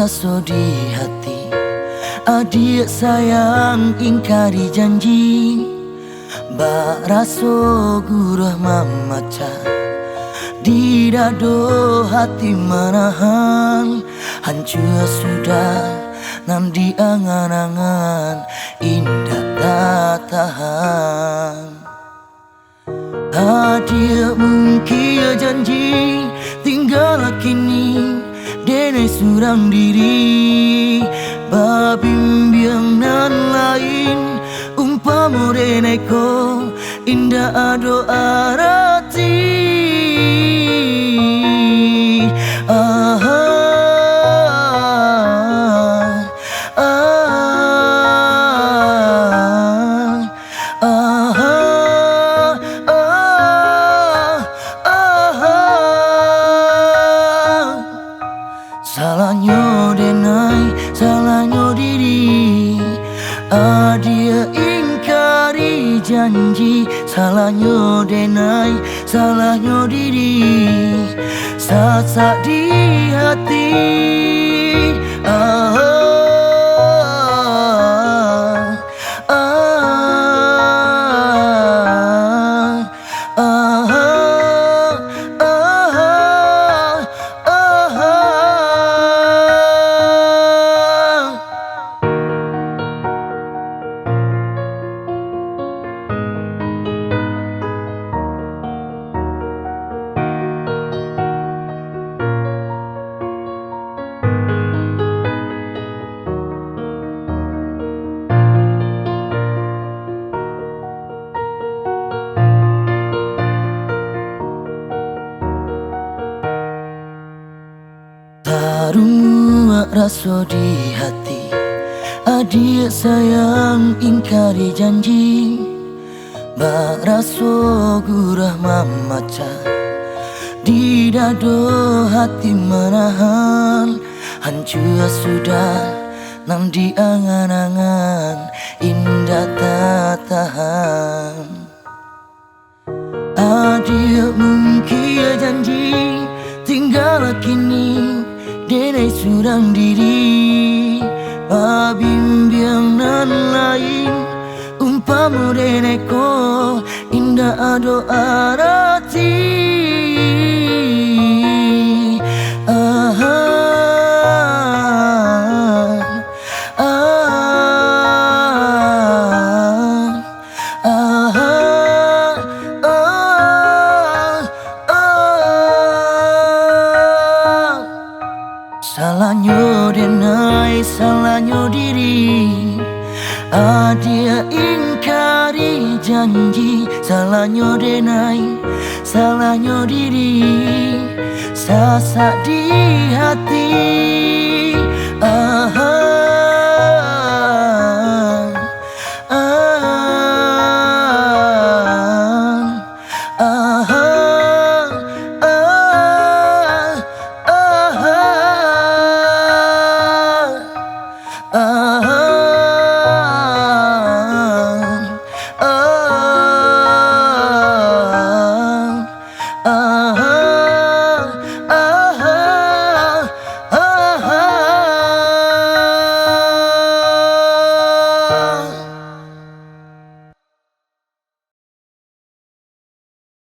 rasa di hati. Adik sayang ingkari janji, bak rasa gurah mamaca. Di dado hati manahan, hancur sudah nan di angan-angan, indah tak tahan. Adik mungkin janji tinggal kini dene surang diri, babimbiang nan lain umpama dene ko indah ado arati. Salahnya denai, salahnya diri. Adik ingkari janji, salahnya denai, salahnya diri. Sasak di hati. Taruh rasa di hati. Adik sayang ingkari janji, bak rasa gurah mamaca. Di dado hati manahan, hancur sudah nan di angan-angan, indah tak tahan. Adik mungkin janji tinggal kini dene surang diri, babimbiang nan lain umpama dene ko indah ado arati. Salahnya denai, salahnya diri. Adik ingkari janji, salahnya denai, salahnya diri. Sasak di hati.